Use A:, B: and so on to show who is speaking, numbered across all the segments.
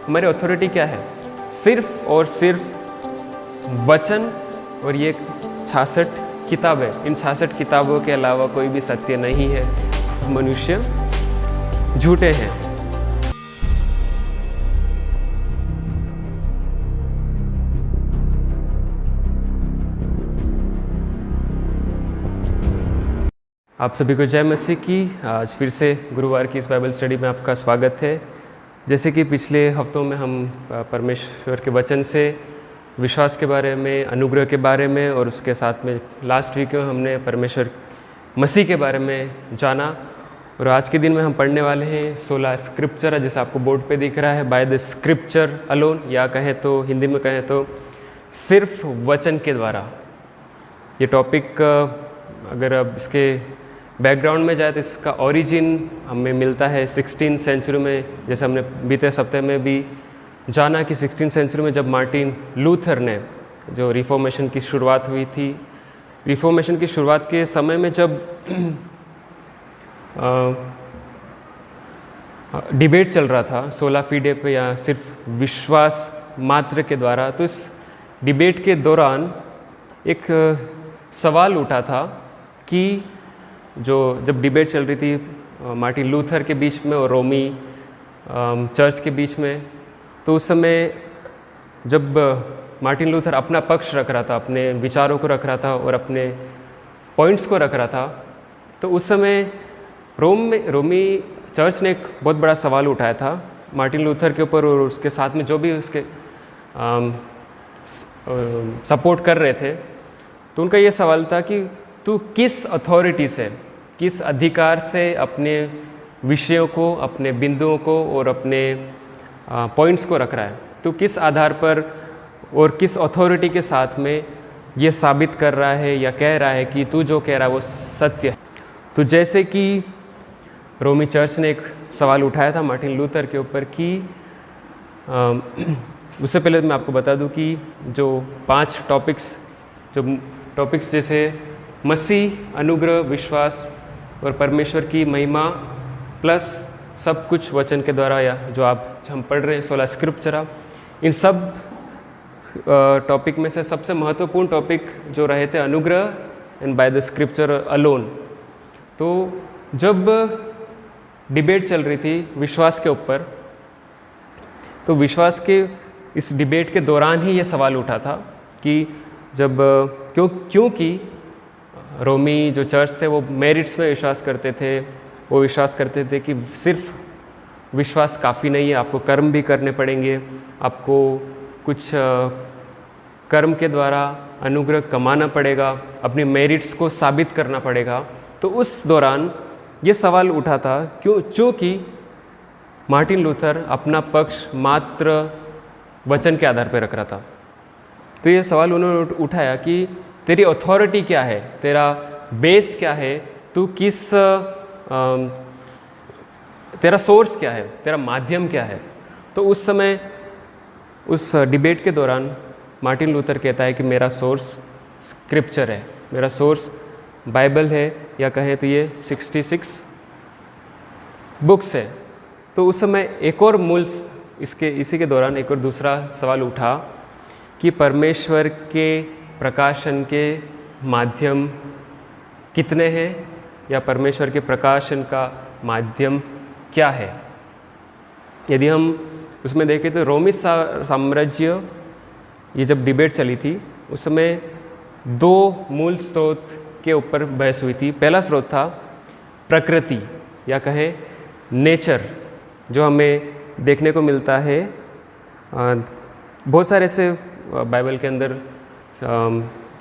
A: हमारी अथॉरिटी क्या है? सिर्फ और सिर्फ वचन और ये 66 किताबें। इन 66 किताबों के अलावा कोई भी सत्य नहीं है। मनुष्य झूठे हैं। आप सभी को जय मसीह की। आज फिर से गुरुवार की इस बाइबल स्टडी में आपका स्वागत है। जैसे कि पिछले हफ्तों में हम परमेश्वर के वचन से विश्वास के बारे में, अनुग्रह के बारे में और उसके साथ में लास्ट वीक में हमने परमेश्वर मसीह के बारे में जाना। और आज के दिन में हम पढ़ने वाले हैं 16 स्क्रिप्चर, जैसे आपको बोर्ड पे दिख रहा है, बाय द स्क्रिप्चर अलोन, या कहें तो हिंदी में कहें तो सिर्फ वचन के द्वारा। ये टॉपिक अगर अब इसके बैकग्राउंड में जाए तो इसका ओरिजिन हमें मिलता है 16th सेंचुरी में। जैसे हमने बीते सप्ताह में भी जाना कि 16th सेंचुरी में जब मार्टिन लूथर ने जो रिफॉर्मेशन की शुरुआत हुई थी, रिफॉर्मेशन की शुरुआत के समय में जब डिबेट चल रहा था 16 फीडे पे या सिर्फ विश्वास मात्र के द्वारा, तो इस डिबेट के दौरान एक सवाल उठा था कि जब डिबेट चल रही थी मार्टिन लूथर के बीच में और रोमी चर्च के बीच में, तो उस समय जब मार्टिन लूथर अपना पक्ष रख रहा था, अपने विचारों को रख रहा था और अपने पॉइंट्स को रख रहा था, तो उस समय रोमी चर्च ने एक बहुत बड़ा सवाल उठाया था मार्टिन लूथर के ऊपर, और उसके साथ में जो भी उसके सपोर्ट कर रहे थे। तो उनका ये सवाल था कि तू किस अथॉरिटी से, किस अधिकार से अपने विषयों को, अपने बिंदुओं को और अपने पॉइंट्स को रख रहा है? तू किस आधार पर और किस अथॉरिटी के साथ में ये साबित कर रहा है या कह रहा है कि तू जो कह रहा है वो सत्य है? तो जैसे कि रोमी चर्च ने एक सवाल उठाया था मार्टिन लूथर के ऊपर कि उससे पहले मैं आपको बता दूं कि जो 5 टॉपिक्स जैसे मसीह, अनुग्रह, विश्वास और परमेश्वर की महिमा प्लस सब कुछ वचन के द्वारा, या जो हम पढ़ रहे हैं 16 स्क्रिप्चर, इन सब टॉपिक में से सबसे महत्वपूर्ण टॉपिक जो रहे थे अनुग्रह and by the scripture alone. तो जब डिबेट चल रही थी विश्वास के ऊपर, तो विश्वास के इस डिबेट के दौरान ही ये सवाल उठा था कि जब क्योंकि रोमी जो चर्च थे वो मेरिट्स में विश्वास करते थे। वो विश्वास करते थे कि सिर्फ विश्वास काफ़ी नहीं है, आपको कर्म भी करने पड़ेंगे, आपको कुछ कर्म के द्वारा अनुग्रह कमाना पड़ेगा, अपनी मेरिट्स को साबित करना पड़ेगा। तो उस दौरान ये सवाल उठा था क्योंकि मार्टिन लूथर अपना पक्ष मात्र वचन के आधार पर रख रहा था। तो ये सवाल उन्होंने उठाया कि तेरी अथॉरिटी क्या है, तेरा बेस क्या है, तू तेरा सोर्स क्या है, तेरा माध्यम क्या है? तो उस समय उस डिबेट के दौरान मार्टिन लूथर कहता है कि मेरा सोर्स स्क्रिप्चर है, मेरा सोर्स बाइबल है, या कहें तो ये 66 बुक्स है। तो उस समय एक और इसी के दौरान एक और दूसरा सवाल उठा कि परमेश्वर के प्रकाशन के माध्यम कितने हैं, या परमेश्वर के प्रकाशन का माध्यम क्या है? यदि हम उसमें देखें तो रोमी साम्राज्य, ये जब डिबेट चली थी उस समय 2 मूल स्रोत के ऊपर बहस हुई थी। पहला स्रोत था प्रकृति, या कहें नेचर, जो हमें देखने को मिलता है बहुत सारे ऐसे बाइबल के अंदर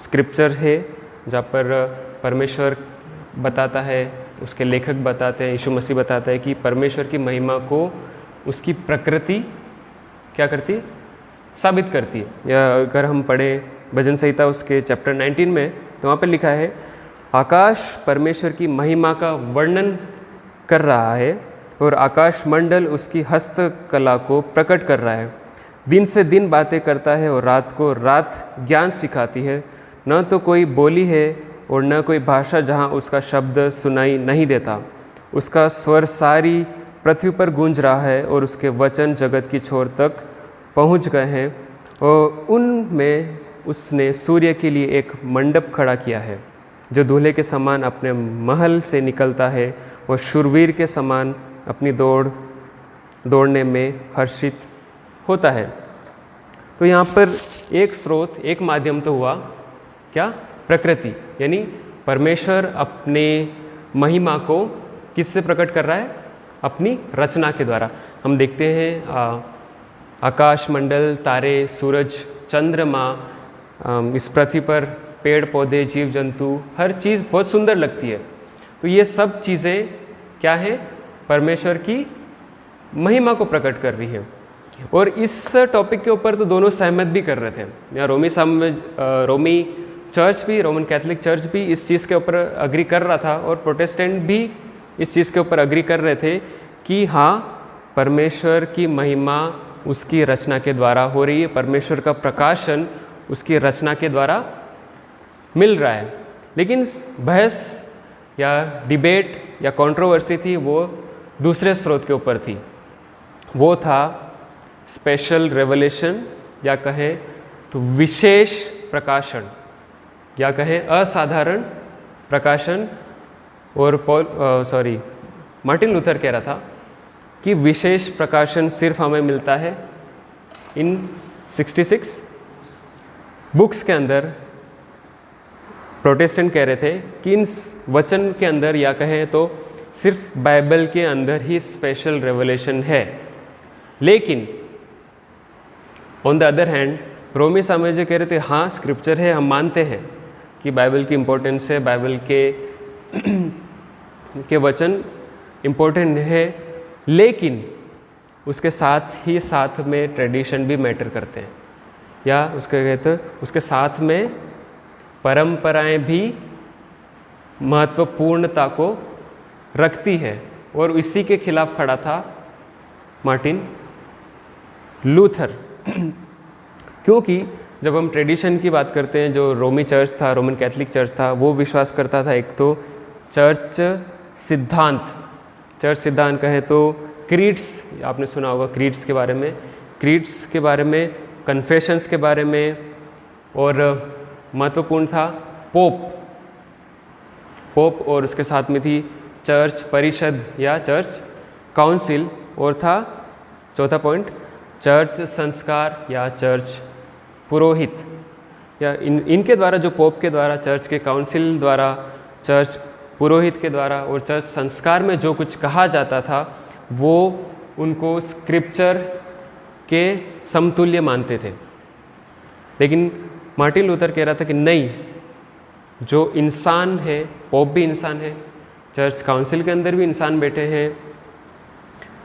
A: स्क्रिप्चर है जहाँ पर परमेश्वर बताता है, उसके लेखक बताते हैं, यीशु मसीह बताता है कि परमेश्वर की महिमा को उसकी प्रकृति क्या करती है? साबित करती है। या अगर हम पढ़ें भजन संहिता उसके चैप्टर 19 में, तो वहाँ पर लिखा है, आकाश परमेश्वर की महिमा का वर्णन कर रहा है और आकाश मंडल उसकी हस्तकला को प्रकट कर रहा है। दिन से दिन बातें करता है और रात को रात ज्ञान सिखाती है। न तो कोई बोली है और न कोई भाषा जहाँ उसका शब्द सुनाई नहीं देता। उसका स्वर सारी पृथ्वी पर गूंज रहा है और उसके वचन जगत की छोर तक पहुंच गए हैं और उनमें उसने सूर्य के लिए एक मंडप खड़ा किया है जो दूल्हे के समान अपने महल से निकलता है और शूरवीर के समान अपनी दौड़ने में हर्षित होता है। तो यहाँ पर एक स्रोत, एक माध्यम तो हुआ क्या? प्रकृति, यानी परमेश्वर अपने महिमा को किससे प्रकट कर रहा है? अपनी रचना के द्वारा। हम देखते हैं आकाश मंडल, तारे, सूरज, चंद्रमा, इस पृथ्वी पर पेड़ पौधे, जीव जंतु, हर चीज़ बहुत सुंदर लगती है। तो ये सब चीज़ें क्या है? परमेश्वर की महिमा को प्रकट कर रही है। और इस टॉपिक के ऊपर तो दोनों सहमत भी कर रहे थे। या रोमी चर्च भी, रोमन कैथोलिक चर्च भी इस चीज़ के ऊपर अग्री कर रहा था और प्रोटेस्टेंट भी इस चीज़ के ऊपर अग्री कर रहे थे कि हाँ, परमेश्वर की महिमा उसकी रचना के द्वारा हो रही है, परमेश्वर का प्रकाशन उसकी रचना के द्वारा मिल रहा है। लेकिन बहस या डिबेट या कंट्रोवर्सी थी वो दूसरे स्रोत के ऊपर थी। वो था स्पेशल रेवलेशन, या कहें तो विशेष प्रकाशन, या कहें असाधारण प्रकाशन। और मार्टिन लूथर कह रहा था कि विशेष प्रकाशन सिर्फ हमें मिलता है इन 66 बुक्स के अंदर। प्रोटेस्टेंट कह रहे थे कि इन वचन के अंदर, या कहें तो सिर्फ बाइबल के अंदर ही स्पेशल रेवलेशन है। लेकिन ऑन द अदर हैंड रोमी साम्राज्य कह रहे थे हाँ, स्क्रिप्चर है, हम मानते हैं कि बाइबल की इम्पोर्टेंस है, बाइबल के वचन इम्पोर्टेंट है, लेकिन उसके साथ में ट्रेडिशन भी मैटर करते हैं, या उसके कहते हैं उसके साथ में परंपराएं भी महत्वपूर्णता को रखती है। और इसी के खिलाफ खड़ा था मार्टिन लूथर। क्योंकि जब हम ट्रेडिशन की बात करते हैं, जो रोमी चर्च था, रोमन कैथोलिक चर्च था, वो विश्वास करता था एक तो चर्च सिद्धांत कहें तो क्रीड्स, आपने सुना होगा क्रीड्स के बारे में, कन्फेशंस के बारे में, और महत्वपूर्ण था पोप और उसके साथ में थी चर्च परिषद या चर्च काउंसिल, और था चौथा पॉइंट चर्च संस्कार या चर्च पुरोहित, या इनके द्वारा, जो पोप के द्वारा, चर्च के काउंसिल द्वारा, चर्च पुरोहित के द्वारा और चर्च संस्कार में जो कुछ कहा जाता था वो उनको स्क्रिप्चर के समतुल्य मानते थे। लेकिन मार्टिन लूथर कह रहा था कि नहीं, जो इंसान है, पोप भी इंसान है, चर्च काउंसिल के अंदर भी इंसान बैठे हैं,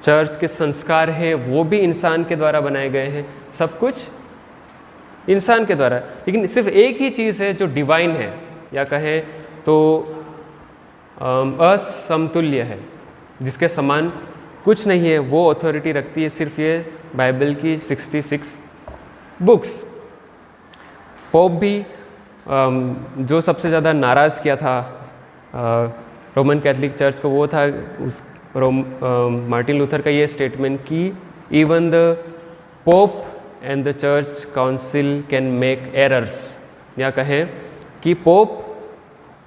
A: चर्च के संस्कार है वो भी इंसान के द्वारा बनाए गए हैं, सब कुछ इंसान के द्वारा। लेकिन सिर्फ एक ही चीज़ है जो डिवाइन है, या कहें तो असमतुल्य है, जिसके समान कुछ नहीं है, वो अथॉरिटी रखती है सिर्फ ये बाइबल की 66 बुक्स। पोप भी जो सबसे ज़्यादा नाराज़ किया था रोमन कैथोलिक चर्च को, वो था मार्टिन लूथर का ये स्टेटमेंट कि even the pope and the church council can make errors, या कहें कि पोप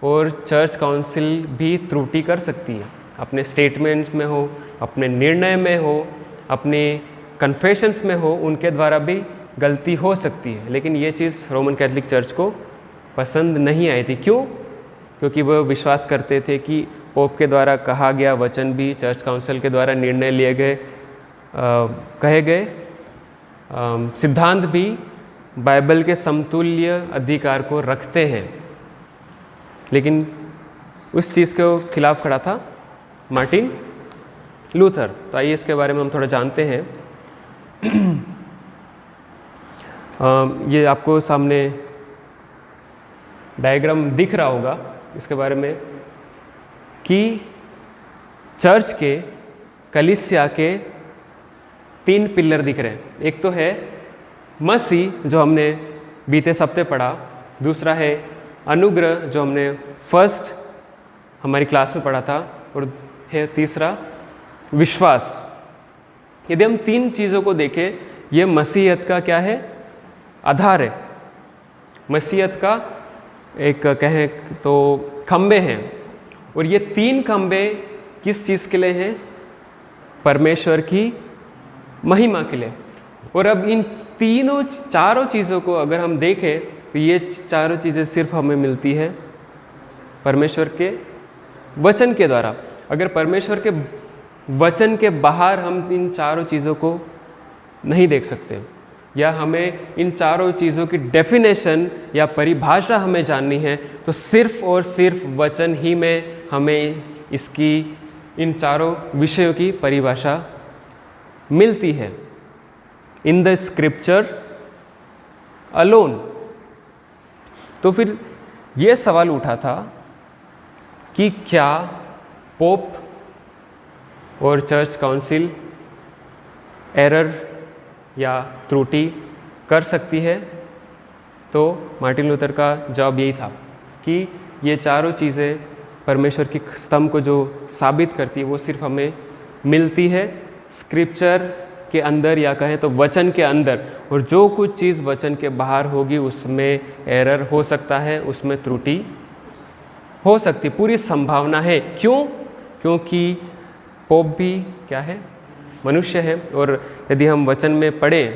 A: और चर्च काउंसिल भी त्रुटि कर सकती है, अपने स्टेटमेंट्स में हो, अपने निर्णय में हो, अपने कन्फेशंस में हो, उनके द्वारा भी गलती हो सकती है। लेकिन ये चीज़ रोमन कैथोलिक चर्च को पसंद नहीं आई थी। क्यों? क्योंकि वह विश्वास करते थे कि पोप के द्वारा कहा गया वचन भी, चर्च काउंसिल के द्वारा निर्णय लिए गए कहे गए सिद्धांत भी बाइबल के समतुल्य अधिकार को रखते हैं। लेकिन उस चीज़ के खिलाफ खड़ा था मार्टिन लूथर। तो आइए इसके बारे में हम थोड़ा जानते हैं। ये आपको सामने डायग्राम दिख रहा होगा इसके बारे में कि चर्च के कलीसिया के 3 पिलर दिख रहे हैं। एक तो है मसीह जो हमने बीते सप्ताह पढ़ा, दूसरा है अनुग्रह जो हमने फर्स्ट हमारी क्लास में पढ़ा था, और है तीसरा विश्वास। यदि हम तीन चीज़ों को देखें, ये मसीहत का क्या है? आधार है। मसीहत का एक कहें तो खंबे हैं, और ये तीन खंबे किस चीज़ के लिए हैं? परमेश्वर की महिमा के लिए। और अब इन चारों चीज़ों को अगर हम देखें तो ये चारों चीज़ें सिर्फ हमें मिलती है परमेश्वर के वचन के द्वारा। अगर परमेश्वर के वचन के बाहर हम इन चारों चीज़ों को नहीं देख सकते, या हमें इन चारों चीज़ों की डेफिनेशन या परिभाषा हमें जाननी है, तो सिर्फ और सिर्फ वचन ही में हमें इसकी इन चारों विषयों की परिभाषा मिलती है। In the scripture alone. तो फिर ये सवाल उठा था कि क्या पोप और चर्च काउंसिल एरर या त्रुटि कर सकती है? तो मार्टिन लूथर का जवाब यही था कि ये चारों चीज़ें परमेश्वर की स्तंभ को जो साबित करती है वो सिर्फ हमें मिलती है स्क्रिप्चर के अंदर, या कहें तो वचन के अंदर। और जो कुछ चीज़ वचन के बाहर होगी उसमें एरर हो सकता है, उसमें त्रुटि हो सकती, पूरी संभावना है। क्यों? क्योंकि पोप भी क्या है? मनुष्य है। और यदि हम वचन में पढ़ें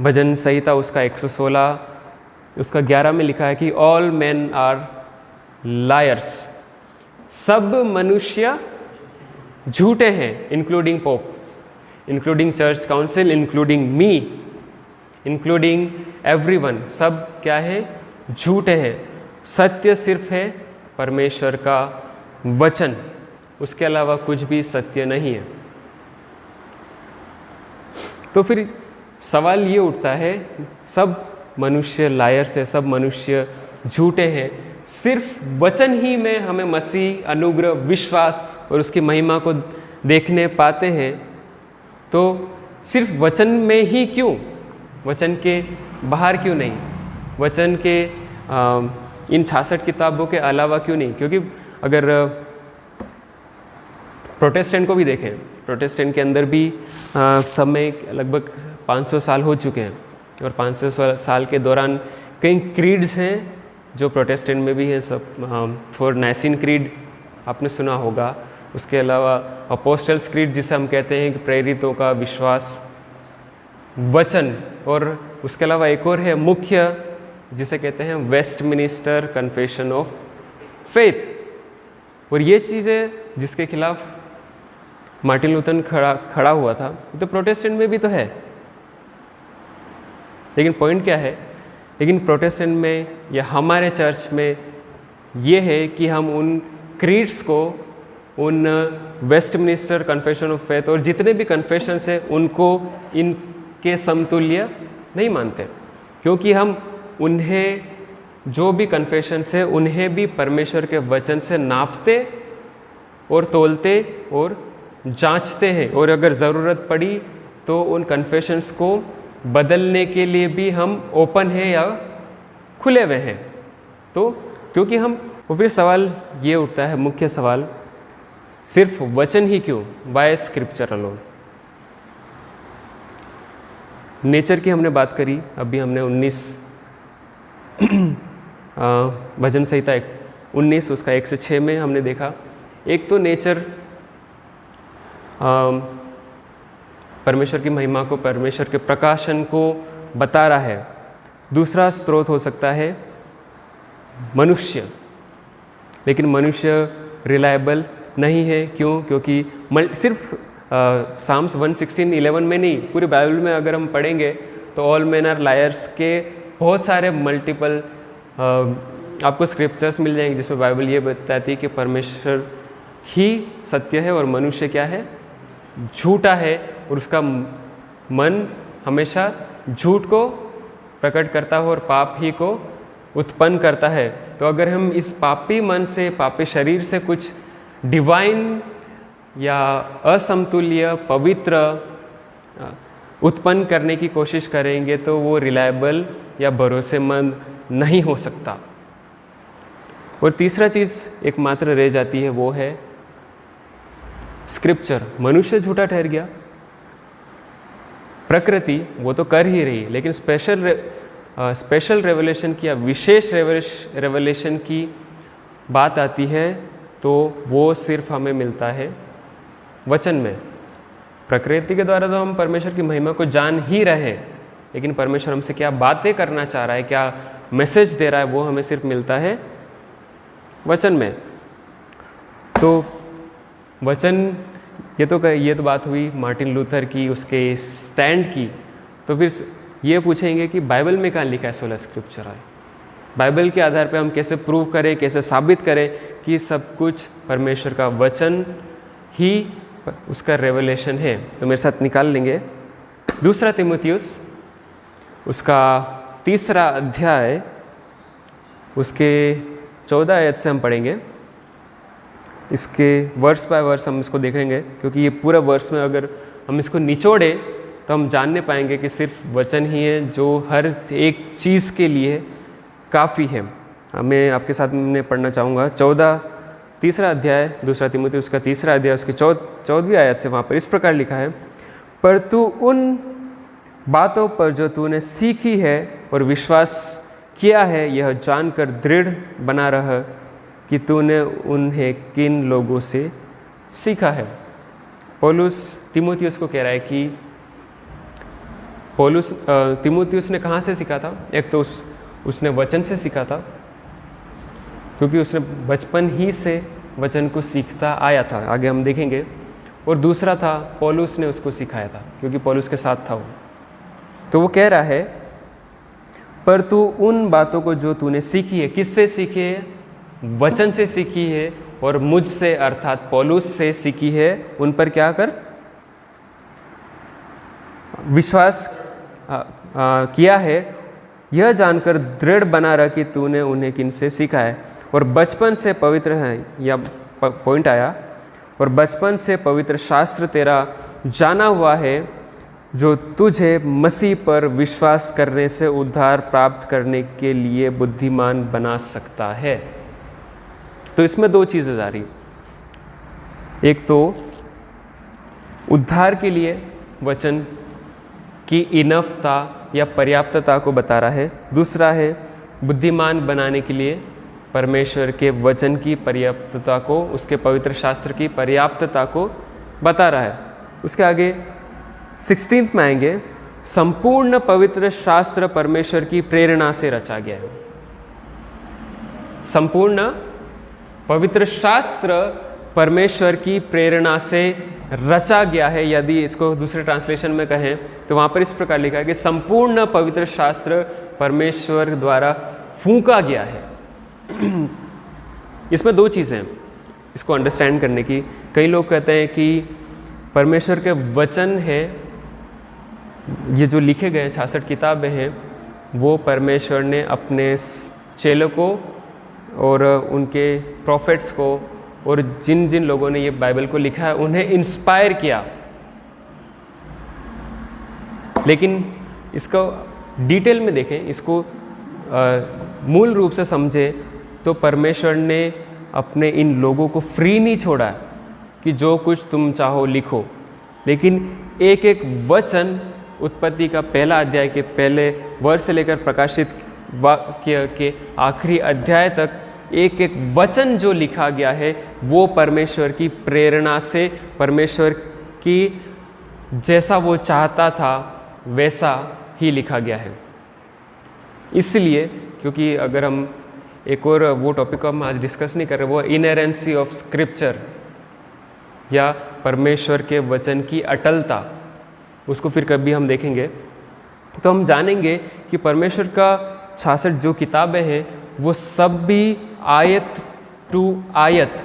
A: भजन संहिता उसका 116 उसका 11 में लिखा है कि ऑल मैन आर लायर्स, सब मनुष्य झूठे हैं, including pope, including church council, including me, including everyone. सब क्या है? झूठे हैं। सत्य सिर्फ है परमेश्वर का वचन, उसके अलावा कुछ भी सत्य नहीं है। तो फिर सवाल ये उठता है, सब मनुष्य लायर्स है, सब मनुष्य झूठे हैं, सिर्फ वचन ही में हमें मसीह, अनुग्रह, विश्वास और उसकी महिमा को देखने पाते हैं, तो सिर्फ वचन में ही क्यों? वचन के बाहर क्यों नहीं? वचन के इन 66 किताबों के अलावा क्यों नहीं? क्योंकि अगर प्रोटेस्टेंट को भी देखें, प्रोटेस्टेंट के अंदर भी समय लगभग 500 साल हो चुके हैं, और 500 साल के दौरान कई क्रीड्स हैं जो प्रोटेस्टेंट में भी है। सब फॉर नाइसिन क्रीड आपने सुना होगा, उसके अलावा अपोस्टल्स क्रीड जिसे हम कहते हैं कि प्रेरितों का विश्वास वचन, और उसके अलावा एक और है मुख्य जिसे कहते हैं वेस्टमिनिस्टर कन्फेशन ऑफ फेथ। और ये चीज़ें जिसके खिलाफ मार्टिन लूथर खड़ा हुआ था, तो प्रोटेस्टेंट में भी तो है। लेकिन पॉइंट क्या है? लेकिन प्रोटेस्टेंट में या हमारे चर्च में ये है कि हम उन क्रीड्स को, उन वेस्टमिनिस्टर कन्फेशन ऑफ फेथ और जितने भी कन्फेशंस हैं उनको इनके समतुल्य नहीं मानते, क्योंकि हम उन्हें, जो भी कन्फेशंस है उन्हें भी परमेश्वर के वचन से नापते और तोलते और जांचते हैं, और अगर ज़रूरत पड़ी तो उन कन्फेशंस को बदलने के लिए भी हम ओपन हैं या खुले हुए हैं। तो क्योंकि हम, और फिर सवाल ये उठता है, मुख्य सवाल, सिर्फ वचन ही क्यों? Bye scripture alone. नेचर की हमने बात करी, अभी हमने 19 भजन संहिता 19 उसका 1 से 6 में हमने देखा। एक तो नेचर परमेश्वर की महिमा को, परमेश्वर के प्रकाशन को बता रहा है। दूसरा स्रोत हो सकता है मनुष्य, लेकिन मनुष्य रिलायबल नहीं है। क्यों? क्योंकि सिर्फ साम्स 116:11 में नहीं, पूरी बाइबल में अगर हम पढ़ेंगे तो ऑल मैन आर लायर्स के बहुत सारे मल्टीपल आपको स्क्रिप्चर्स मिल जाएंगे जिसमें बाइबल ये बताती है कि परमेश्वर ही सत्य है और मनुष्य क्या है? झूठा है, और उसका मन हमेशा झूठ को प्रकट करता है और पाप ही को उत्पन्न करता है। तो अगर हम इस पापी मन से, पापी शरीर से कुछ डिवाइन या असमतुल्य पवित्र उत्पन्न करने की कोशिश करेंगे तो वो रिलायबल या भरोसेमंद नहीं हो सकता। और तीसरा चीज़ एकमात्र रह जाती है, वो है स्क्रिप्चर, मनुष्य झूठा ठहर गया, प्रकृति वो तो कर ही रही, लेकिन स्पेशल रेवलेशन की या विशेष रेवलेशन की बात आती है तो वो सिर्फ हमें मिलता है वचन में। प्रकृति के द्वारा तो हम परमेश्वर की महिमा को जान ही रहे हैं, लेकिन परमेश्वर हमसे क्या बातें करना चाह रहा है, क्या मैसेज दे रहा है, वो हमें सिर्फ मिलता है वचन में। तो वचन, ये तो बात हुई मार्टिन लूथर की, उसके स्टैंड की। तो फिर ये पूछेंगे कि बाइबल में कहाँ लिखा है सोला स्क्रिप्चर है। बाइबल के आधार पे हम कैसे प्रूव करें, कैसे साबित करें कि सब कुछ परमेश्वर का वचन ही उसका रेवलेशन है। तो मेरे साथ निकाल लेंगे 2 तीमुथियुस उसका 3 अध्याय, उसके 14 आयत से हम पढ़ेंगे। इसके वर्स बाय वर्स हम इसको देखेंगे, क्योंकि ये पूरा वर्स में अगर हम इसको निचोड़े तो हम जानने पाएंगे कि सिर्फ वचन ही है जो हर एक चीज़ के लिए काफ़ी है। मैं आपके साथ में पढ़ना चाहूँगा 3 अध्याय 2 तीमुथियुस उसका 3 अध्याय उसकी 14वीं आयत से। वहाँ पर इस प्रकार लिखा है, पर तू उन बातों पर जो तूने सीखी है और विश्वास किया है यह जानकर दृढ़ बना रह कि तूने उन्हें किन लोगों से सीखा है। पौलुस तीमुथियुस को कह रहा है कि तीमुथियुस ने कहाँ से सीखा था। एक तो उसने वचन से सीखा था, क्योंकि उसने बचपन ही से वचन को सीखता आया था, आगे हम देखेंगे। और दूसरा था पौलुस ने उसको सिखाया था, क्योंकि पौलुस के साथ था वो। तो वो कह रहा है, पर तू उन बातों को जो तूने सीखी है, किससे सीखी है? वचन से सीखी है, और मुझसे अर्थात पौलुस से सीखी है, उन पर क्या कर विश्वास किया है, यह जानकर दृढ़ बना रहा कि तूने उन्हें किनसे सीखा है। और बचपन से पवित्र है, या पॉइंट आया, और बचपन से पवित्र शास्त्र तेरा जाना हुआ है, जो तुझे मसीह पर विश्वास करने से उद्धार प्राप्त करने के लिए बुद्धिमान बना सकता है। तो इसमें 2 चीज़ें आ रही, एक तो उद्धार के लिए वचन की इनफता या पर्याप्तता को बता रहा है, दूसरा है बुद्धिमान बनाने के लिए परमेश्वर के वचन की पर्याप्तता को, उसके पवित्र शास्त्र की पर्याप्तता को बता रहा है। उसके आगे 16 में आएंगे, संपूर्ण पवित्र शास्त्र परमेश्वर की प्रेरणा से रचा गया है। संपूर्ण पवित्र शास्त्र परमेश्वर की प्रेरणा से रचा गया है। यदि इसको दूसरे ट्रांसलेशन में कहें तो वहाँ पर इस प्रकार लिखा है कि संपूर्ण पवित्र शास्त्र परमेश्वर द्वारा फूंका गया है। इसमें 2 चीज़ें हैं इसको अंडरस्टैंड करने की। कई लोग कहते हैं कि परमेश्वर के वचन है, ये जो लिखे गए 66 किताबें हैं, वो परमेश्वर ने अपने चेलों को और उनके प्रॉफिट्स को और जिन जिन लोगों ने ये बाइबल को लिखा है उन्हें इंस्पायर किया। लेकिन इसको डिटेल में देखें, इसको मूल रूप से समझें तो परमेश्वर ने अपने इन लोगों को फ्री नहीं छोड़ा कि जो कुछ तुम चाहो लिखो, लेकिन एक एक वचन उत्पत्ति का 1 अध्याय के पहले वर्ष से लेकर प्रकाशित वाक्य के आखिरी अध्याय तक एक एक वचन जो लिखा गया है वो परमेश्वर की प्रेरणा से, परमेश्वर की जैसा वो चाहता था वैसा ही लिखा गया है। इसलिए क्योंकि अगर हम एक और वो टॉपिक को हम आज डिस्कस नहीं कर रहे, वो इनहेरेंसी ऑफ स्क्रिप्चर या परमेश्वर के वचन की अटलता, उसको फिर कभी हम देखेंगे। तो हम जानेंगे कि परमेश्वर का 66 जो किताबें हैं वो सब भी आयत टू आयत,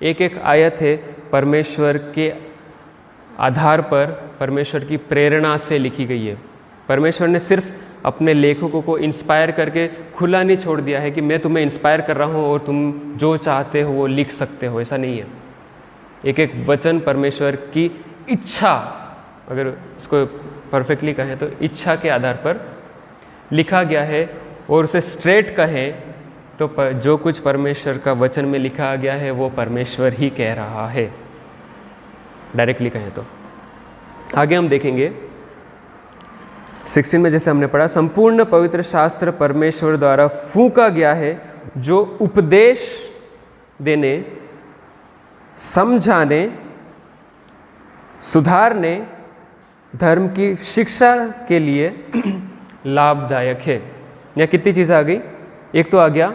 A: एक एक आयत है परमेश्वर के आधार पर, परमेश्वर की प्रेरणा से लिखी गई है। परमेश्वर ने सिर्फ अपने लेखकों को इंस्पायर करके खुला नहीं छोड़ दिया है कि मैं तुम्हें इंस्पायर कर रहा हूँ और तुम जो चाहते हो वो लिख सकते हो, ऐसा नहीं है। एक एक वचन परमेश्वर की इच्छा, अगर उसको परफेक्टली कहें तो इच्छा के आधार पर लिखा गया है। और उसे स्ट्रेट कहें तो जो कुछ परमेश्वर का वचन में लिखा गया है वो परमेश्वर ही कह रहा है। डायरेक्टली कहें तो। आगे हम देखेंगे 16 में जैसे हमने पढ़ा, संपूर्ण पवित्र शास्त्र परमेश्वर द्वारा फूंका गया है जो उपदेश देने, समझाने, सुधारने, धर्म की शिक्षा के लिए लाभदायक है। यहाँ कितनी चीज़ें आ गई? एक तो आ गया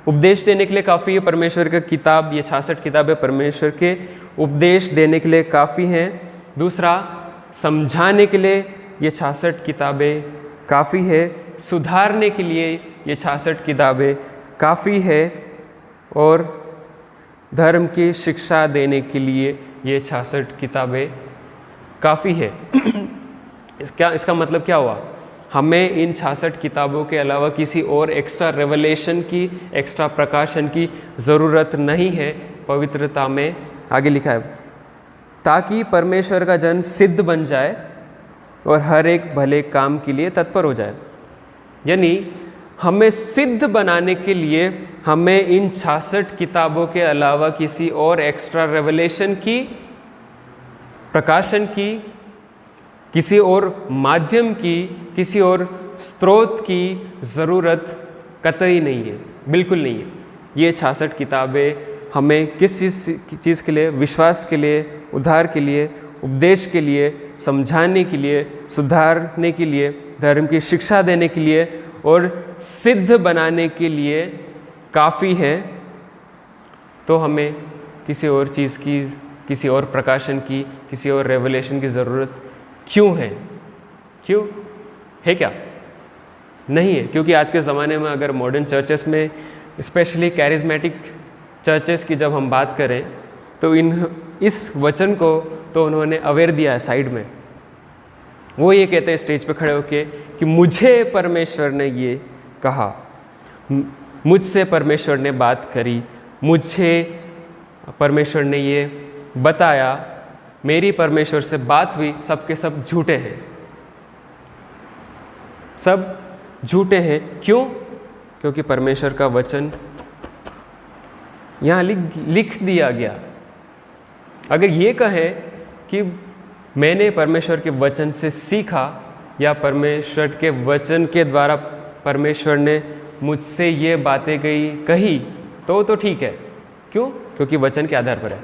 A: उपदेश देने के लिए काफ़ी है परमेश्वर का किताब, ये 66 किताबें परमेश्वर के उपदेश देने के लिए काफ़ी हैं। दूसरा, समझाने के लिए ये 66 किताबें काफ़ी है, सुधारने के लिए ये 66 किताबें काफ़ी है, और धर्म की शिक्षा देने के लिए ये 66 किताबें काफ़ी है। इसका मतलब क्या हुआ? हमें इन 66 किताबों के अलावा किसी और एक्स्ट्रा रेवलेशन की, एक्स्ट्रा प्रकाशन की ज़रूरत नहीं है पवित्रता में। आगे लिखा है, ताकि परमेश्वर का जन सिद्ध बन जाए और हर एक भले काम के लिए तत्पर हो जाए। यानी हमें सिद्ध बनाने के लिए हमें इन 66 किताबों के अलावा किसी और एक्स्ट्रा रेवलेशन की, प्रकाशन की, किसी और माध्यम की, किसी और स्रोत की ज़रूरत कतई नहीं है, बिल्कुल नहीं है। ये 66 किताबें हमें किस चीज़ के लिए? विश्वास के लिए, उद्धार के लिए, उपदेश के लिए, समझाने के लिए, सुधारने के लिए, धर्म की शिक्षा देने के लिए और सिद्ध बनाने के लिए काफ़ी है। तो हमें किसी और चीज़ की, किसी और प्रकाशन की, किसी और रेवलेशन की ज़रूरत क्यों है? क्यों है? क्या नहीं है? क्योंकि आज के ज़माने में अगर मॉडर्न चर्चेस में, स्पेशली कैरिज्मेटिक चर्चेस की जब हम बात करें, तो इस वचन को तो उन्होंने अवेयर दिया है साइड में। वो ये कहते हैं स्टेज पे खड़े होके कि मुझे परमेश्वर ने ये कहा, मुझसे परमेश्वर ने बात करी, मुझे परमेश्वर ने ये बताया, मेरी परमेश्वर से बात हुई। सब के सब झूठे हैं, सब झूठे हैं। क्यों? क्योंकि परमेश्वर का वचन यहाँ लिख दिया गया। अगर ये कहे कि मैंने परमेश्वर के वचन से सीखा, या परमेश्वर के वचन के द्वारा परमेश्वर ने मुझसे ये बातें कही, तो ठीक है। क्यों? क्योंकि वचन के आधार पर है,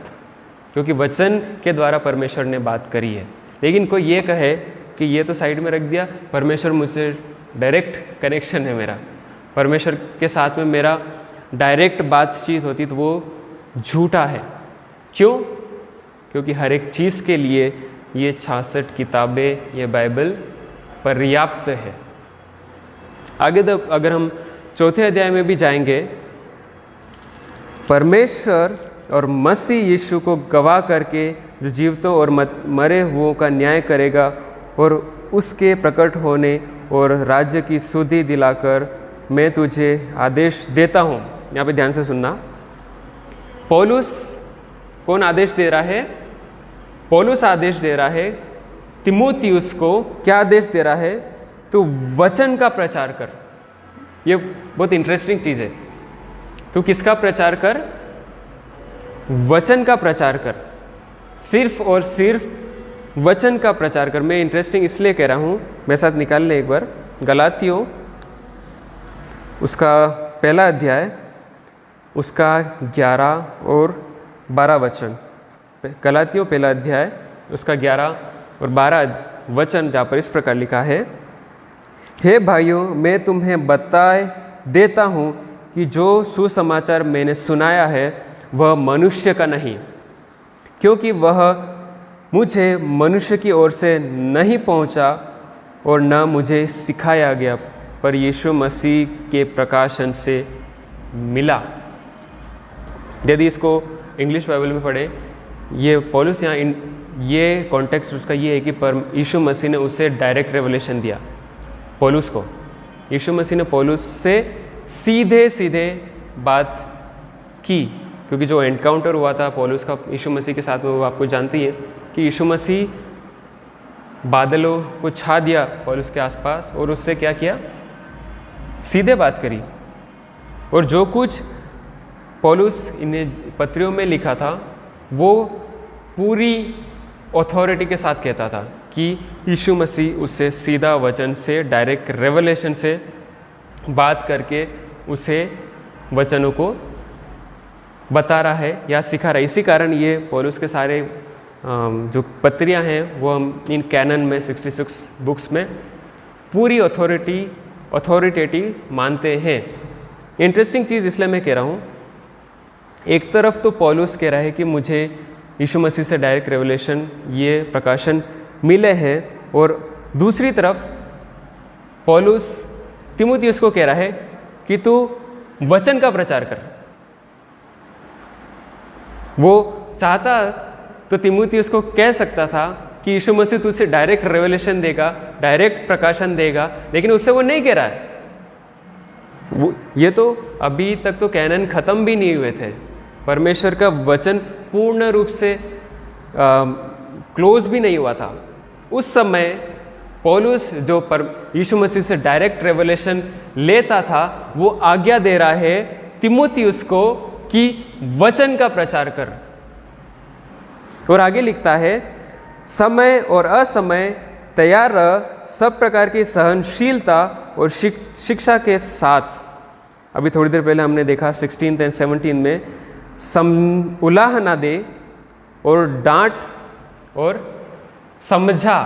A: क्योंकि वचन के द्वारा परमेश्वर ने बात करी है। लेकिन कोई ये कहे कि ये तो साइड में रख दिया, परमेश्वर मुझसे डायरेक्ट कनेक्शन है मेरा, परमेश्वर के साथ में मेरा डायरेक्ट बातचीत होती, तो वो झूठा है। क्यों? क्योंकि हर एक चीज़ के लिए ये 66 किताबें, ये बाइबल पर्याप्त है। आगे अगर हम चौथे अध्याय में भी जाएंगे, परमेश्वर और मसीह यीशु को गवाह करके जो जीवितों और मरे हुओं का न्याय करेगा, और उसके प्रकट होने और राज्य की सुधि दिलाकर मैं तुझे आदेश देता हूँ। यहाँ पे ध्यान से सुनना। पौलुस कौन आदेश दे रहा है? पौलुस आदेश दे रहा है तिमोथियुस को। क्या आदेश दे रहा है? तो वचन का प्रचार कर। ये बहुत इंटरेस्टिंग चीज़ है। तू किसका प्रचार कर? वचन का प्रचार कर। सिर्फ और सिर्फ वचन का प्रचार कर। मैं इंटरेस्टिंग इसलिए कह रहा हूँ, मेरे साथ निकाल ले एक बार गलातियों उसका पहला अध्याय, उसका 11 और 12 वचन। गलातियों पहला अध्याय, उसका 11 और 12 वचन, जहाँ पर इस प्रकार लिखा है, हे भाइयों, मैं तुम्हें बताए देता हूँ कि जो सुसमाचार मैंने सुनाया है वह मनुष्य का नहीं, क्योंकि वह मुझे मनुष्य की ओर से नहीं पहुँचा और न मुझे सिखाया गया, पर यीशु मसीह के प्रकाशन से मिला। यदि इसको इंग्लिश बाइबल में पढ़े, ये पौलुस यहाँ ये कॉन्टेक्स्ट उसका ये है कि यीशु मसीह ने उससे डायरेक्ट रेवलेशन दिया पौलुस को। यीशु मसीह ने पौलुस से सीधे सीधे बात की, क्योंकि जो एनकाउंटर हुआ था पौलुस का यीशु मसीह के साथ में, वो आपको जानती है कि यीशु मसीह बादलों को छा दिया पौलुस के आसपास और उससे क्या किया? सीधे बात करी। और जो कुछ पौलुस इन्हें पत्रियों में लिखा था वो पूरी अथॉरिटी के साथ कहता था कि यीशु मसीह उससे सीधा वचन से, डायरेक्ट रेवलेशन से बात करके उसे वचनों को बता रहा है या सिखा रहा है। इसी कारण ये पौलुस के सारे जो पत्रियां हैं वो हम इन कैनन में 66 बुक्स में पूरी अथॉरिटेटिव मानते हैं। इंटरेस्टिंग चीज़ इसलिए मैं कह रहा हूँ, एक तरफ तो पौलुस कह रहा है कि मुझे यीशु मसीह से डायरेक्ट रेवलेशन, ये प्रकाशन मिले हैं, और दूसरी तरफ पौलुस तीमुथियुस को कह रहा है कि तू वचन का प्रचार कर। वो चाहता तो तीमुथियुस को कह सकता था कि यीशु मसीह तुझसे डायरेक्ट रेवलेशन देगा, डायरेक्ट प्रकाशन देगा, लेकिन उससे वो नहीं कह रहा है। ये तो अभी तक तो कैनन खत्म भी नहीं हुए थे, परमेश्वर का वचन पूर्ण रूप से क्लोज भी नहीं हुआ था। उस समय पौलुस जो यीशु मसीह से डायरेक्ट रेवलेशन लेता था, वो आज्ञा दे रहा है तीमुथियुस को कि वचन का प्रचार कर। और आगे लिखता है, समय और असमय तैयार रह, सब प्रकार की सहनशीलता और शिक्षा के साथ। अभी थोड़ी देर पहले हमने देखा 16 और 17 में उलाह ना दे और डांट और समझा।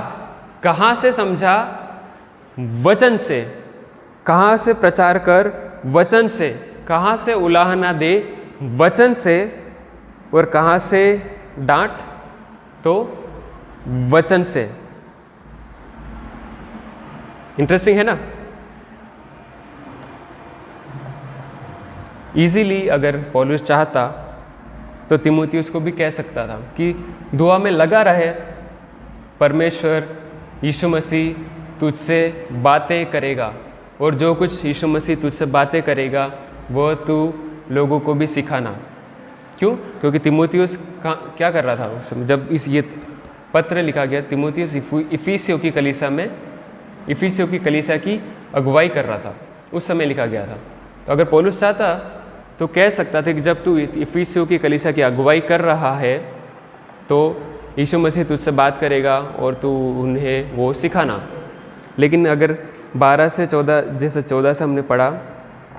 A: कहाँ से समझा? वचन से। कहाँ से प्रचार कर? वचन से। कहाँ से उलाह ना दे? वचन से। और कहाँ से डांट? तो वचन से। इंटरेस्टिंग है ना? इजीली अगर पौलुस चाहता तो तीमुथियुस को भी कह सकता था कि दुआ में लगा रहे, परमेश्वर यीशु मसीह तुझसे बातें करेगा, और जो कुछ यीशु मसीह तुझसे बातें करेगा वो तू लोगों को भी सिखाना। क्यों? क्योंकि तीमुथियुस क्या कर रहा था उस समय जब ये पत्र लिखा गया? तीमुथियुस इफिसियों की कलीसिया में, इफिसियों की कलीसिया की अगुवाई कर रहा था, उस समय लिखा गया था। तो अगर पौलुस चाहता तो कह सकता था कि जब तू इफिसियों की कलीसिया की अगुवाई कर रहा है तो यीशु मसीह तुझसे बात करेगा और तू उन्हें वो सिखाना। लेकिन अगर 12 से 14, जैसे 14 से हमने पढ़ा,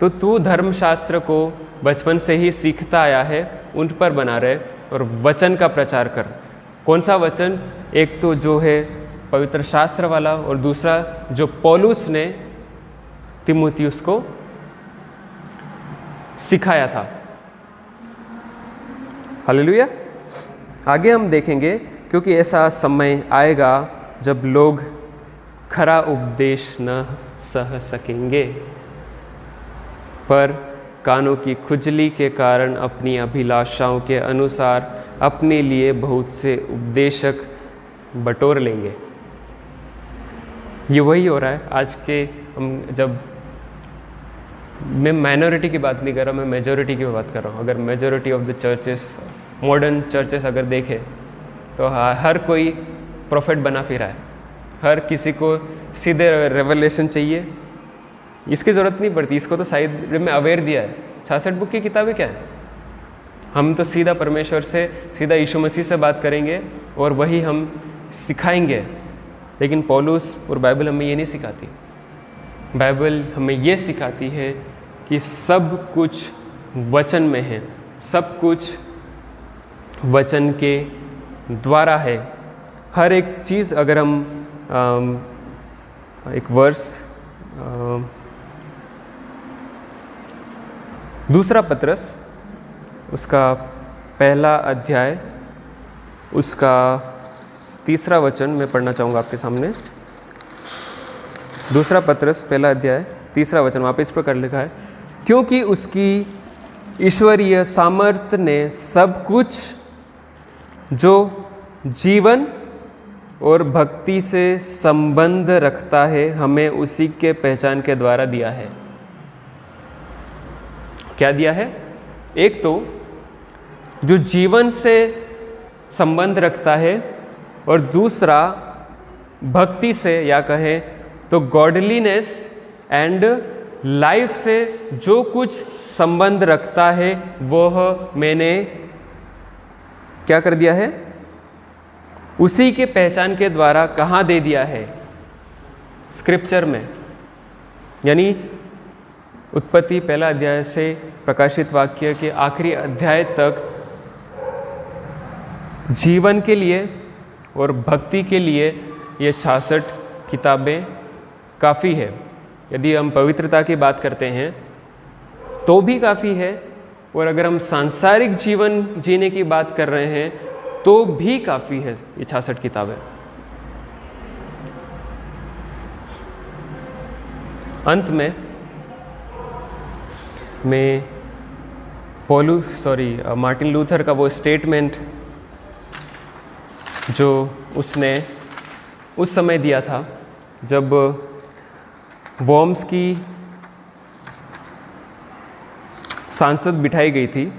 A: तो तू धर्मशास्त्र को बचपन से ही सीखता आया है, उन पर बना रहे और वचन का प्रचार कर। कौन सा वचन? एक तो जो है पवित्र शास्त्र वाला, और दूसरा जो पौलुस ने तीमुथियुस को सिखाया था। हालेलुया। आगे हम देखेंगे, क्योंकि ऐसा समय आएगा जब लोग खरा उपदेश न सह सकेंगे, पर कानों की खुजली के कारण अपनी अभिलाषाओं के अनुसार अपने लिए बहुत से उपदेशक बटोर लेंगे। ये वही हो रहा है आज के, हम जब, मैं माइनॉरिटी की बात नहीं कर रहा, मैं मेजॉरिटी की बात कर रहा हूँ। अगर majority of the churches, modern churches अगर देखें तो हर कोई प्रोफेट बना फिर रहा है, हर किसी को सीधे रेवलेशन चाहिए। इसकी ज़रूरत नहीं पड़ती, इसको तो साइड में अवेयर दिया है। 66 बुक की किताबें क्या है? हम तो सीधा परमेश्वर से, सीधा यीशु मसीह से बात करेंगे और वही हम सिखाएंगे। लेकिन पौलुस और बाइबल हमें ये नहीं सिखाती। बाइबल हमें ये सिखाती है कि सब कुछ वचन में है, सब कुछ वचन के द्वारा है। हर एक चीज़, अगर हम एक वर्स, दूसरा पत्रस उसका पहला अध्याय उसका 3 वचन मैं पढ़ना चाहूँगा आपके सामने। दूसरा पत्रस पहला अध्याय 3 वचन, वहाँ पे इस प्रकार लिखा है, क्योंकि उसकी ईश्वरीय सामर्थ्य ने सब कुछ जो जीवन और भक्ति से संबंध रखता है हमें उसी के पहचान के द्वारा दिया है। क्या दिया है? एक तो जो जीवन से संबंध रखता है, और दूसरा भक्ति से, या कहें तो गॉडलीनेस एंड लाइफ से जो कुछ संबंध रखता है, वह मैंने क्या कर दिया है? उसी के पहचान के द्वारा कहाँ दे दिया है? स्क्रिप्चर में, यानी उत्पत्ति पहला अध्याय से प्रकाशित वाक्य के आखिरी अध्याय तक जीवन के लिए और भक्ति के लिए ये 66 किताबें काफ़ी है। यदि हम पवित्रता की बात करते हैं तो भी काफ़ी है, और अगर हम सांसारिक जीवन जीने की बात कर रहे हैं तो भी काफ़ी है ये 66 किताबें। अंत में मैं मार्टिन लूथर का वो स्टेटमेंट जो उसने उस समय दिया था जब वर्म्स की सांसद बिठाई गई थी।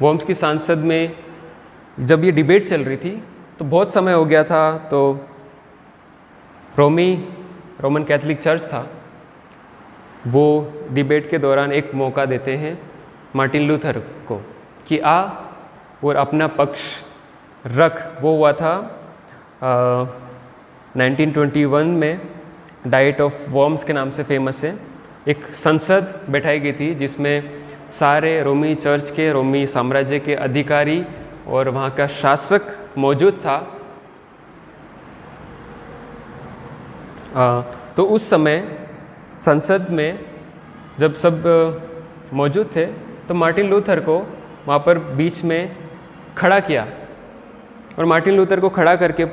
A: वर्म्स की सांसद में जब ये डिबेट चल रही थी तो बहुत समय हो गया था, तो रोमन कैथोलिक चर्च था, वो डिबेट के दौरान एक मौका देते हैं मार्टिन लूथर को कि आ और अपना पक्ष रख। वो हुआ था 1921 में, डाइट ऑफ वर्म्स के नाम से फेमस है। एक संसद बैठाई गई थी जिसमें सारे रोमी चर्च के, रोमी साम्राज्य के अधिकारी और वहाँ का शासक मौजूद था। तो उस समय संसद में जब सब मौजूद थे तो मार्टिन लूथर को वहाँ पर बीच में खड़ा किया, और मार्टिन लूथर को खड़ा करके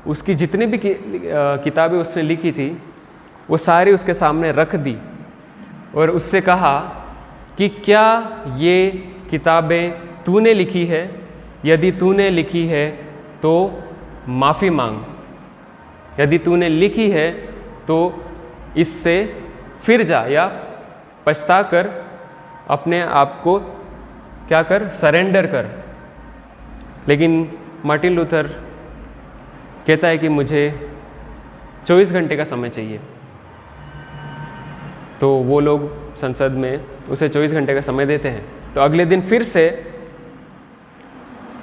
A: उसकी जितनी भी किताबें उसने लिखी थी वो सारी उसके सामने रख दी, और उससे कहा कि क्या ये किताबें तूने लिखी है? यदि तूने लिखी है तो माफ़ी मांग, यदि तूने लिखी है तो इससे फिर जा या पछता कर अपने आप को क्या कर, सरेंडर कर। लेकिन मार्टिन लूथर कहता है कि मुझे 24 घंटे का समय चाहिए। तो वो लोग संसद में उसे 24 घंटे का समय देते हैं। तो अगले दिन फिर से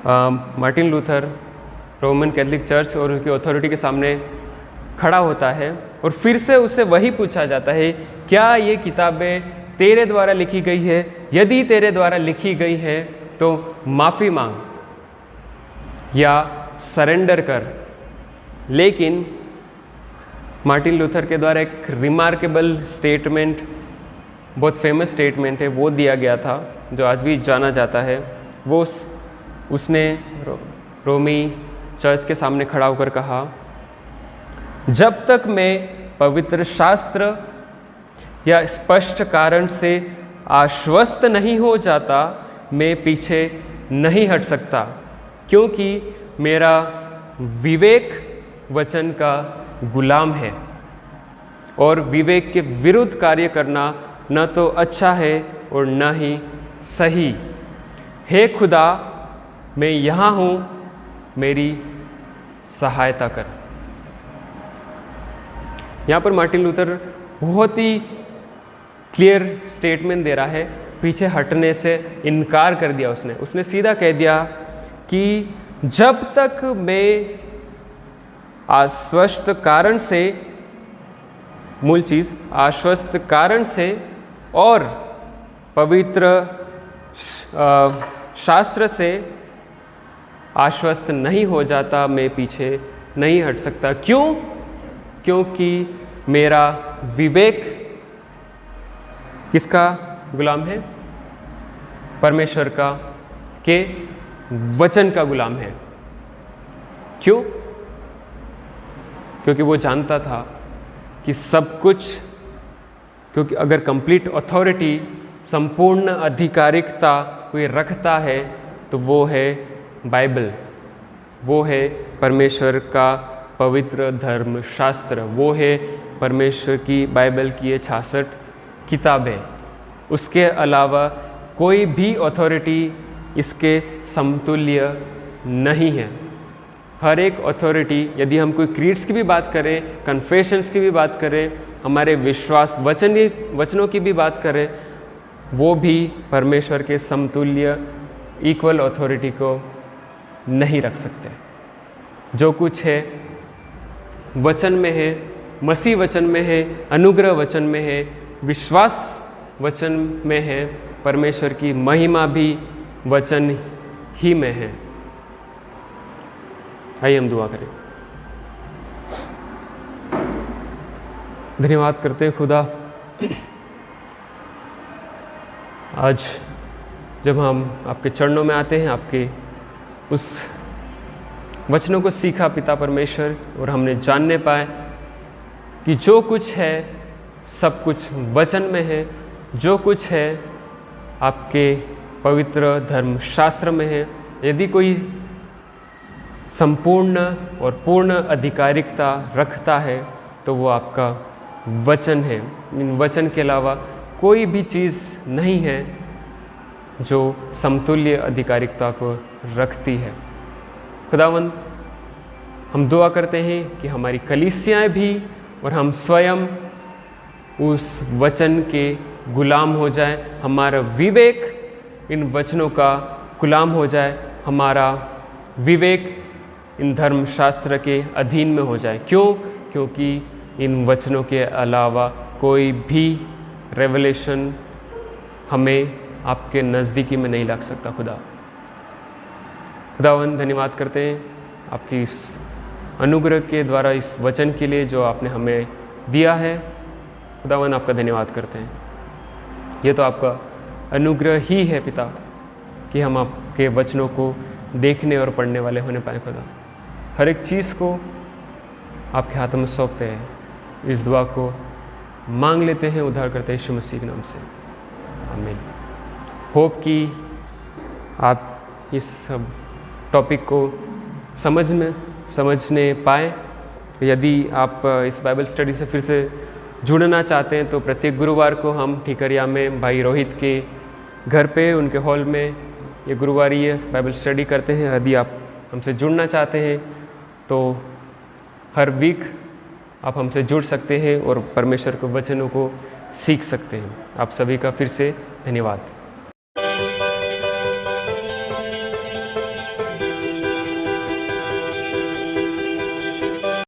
A: Martin Luther Roman Catholic church और उनकी अथॉरिटी के सामने खड़ा होता है, और फिर से उससे वही पूछा जाता है, क्या ये किताबें तेरे द्वारा लिखी गई है? यदि तेरे द्वारा लिखी गई है तो माफ़ी मांग या सरेंडर कर। लेकिन मार्टिन लूथर के द्वारा एक रिमार्केबल स्टेटमेंट, बहुत फेमस स्टेटमेंट है, वो दिया गया था जो आज भी जाना जाता है। वो उसने रोमी चर्च के सामने खड़ा होकर कहा, जब तक मैं पवित्र शास्त्र या स्पष्ट कारण से आश्वस्त नहीं हो जाता मैं पीछे नहीं हट सकता, क्योंकि मेरा विवेक वचन का गुलाम है, और विवेक के विरुद्ध कार्य करना न तो अच्छा है और न ही सही। हे खुदा, मैं यहाँ हूँ, मेरी सहायता कर। यहाँ पर मार्टिन लूथर बहुत ही क्लियर स्टेटमेंट दे रहा है, पीछे हटने से इनकार कर दिया उसने सीधा कह दिया कि जब तक मैं आश्वस्त कारण से, मूल चीज़ आश्वस्त कारण से और पवित्र शास्त्र से आश्वस्त नहीं हो जाता मैं पीछे नहीं हट सकता। क्यों? क्योंकि मेरा विवेक किसका गुलाम है? परमेश्वर का के वचन का गुलाम है। क्यों? क्योंकि वो जानता था कि सब कुछ, क्योंकि अगर कंप्लीट अथॉरिटी, संपूर्ण आधिकारिकता कोई रखता है तो वो है बाइबल, वो है परमेश्वर का पवित्र धर्म शास्त्र, वो है परमेश्वर की बाइबल की ये 66 किताबें। उसके अलावा कोई भी अथॉरिटी इसके समतुल्य नहीं है। हर एक अथॉरिटी, यदि हम कोई क्रीड्स की भी बात करें, कन्फेशंस की भी बात करें, हमारे विश्वास वचनों की भी बात करें, वो भी परमेश्वर के समतुल्य इक्वल अथॉरिटी को नहीं रख सकते। जो कुछ है वचन में है, मसीह वचन में है, अनुग्रह वचन में है, विश्वास वचन में है, परमेश्वर की महिमा भी वचन ही में है। आइए हम दुआ करें। धन्यवाद करते हैं खुदा, आज जब हम आपके चरणों में आते हैं, आपके उस वचनों को सीखा पिता परमेश्वर, और हमने जानने पाए कि जो कुछ है सब कुछ वचन में है, जो कुछ है आपके पवित्र धर्मशास्त्र में है। यदि कोई संपूर्ण और पूर्ण अधिकारिकता रखता है तो वो आपका वचन है। इन वचन के अलावा कोई भी चीज़ नहीं है जो समतुल्य अधिकारिकता को रखती है। खुदावंद, हम दुआ करते हैं कि हमारी कलीसियाएं भी और हम स्वयं उस वचन के गुलाम हो जाए, हमारा विवेक इन वचनों का गुलाम हो जाए, हमारा विवेक इन धर्मशास्त्र के अधीन में हो जाए। क्यों? क्योंकि इन वचनों के अलावा कोई भी रेवलेशन हमें आपके नज़दीकी में नहीं लग सकता। खुदावंद, धन्यवाद करते हैं आपकी इस अनुग्रह के द्वारा, इस वचन के लिए जो आपने हमें दिया है। खुदावंद, आपका धन्यवाद करते हैं। ये तो आपका अनुग्रह ही है पिता कि हम आपके वचनों को देखने और पढ़ने वाले होने पाए। खुदा, हर एक चीज़ को आपके हाथों में सौंपते हैं। इस दुआ को मांग लेते हैं, उद्धार करते हैं यीशु मसीह के नाम से, आमीन। होप कि आप इस सब टॉपिक को समझने पाए। यदि आप इस बाइबल स्टडी से फिर से जुड़ना चाहते हैं तो प्रत्येक गुरुवार को हम ठीकरिया में भाई रोहित के घर पे, उनके हॉल में ये गुरुवारी बाइबल स्टडी करते हैं। यदि आप हमसे जुड़ना चाहते हैं तो हर वीक आप हमसे जुड़ सकते हैं और परमेश्वर के वचनों को सीख सकते हैं। आप सभी का फिर से धन्यवाद।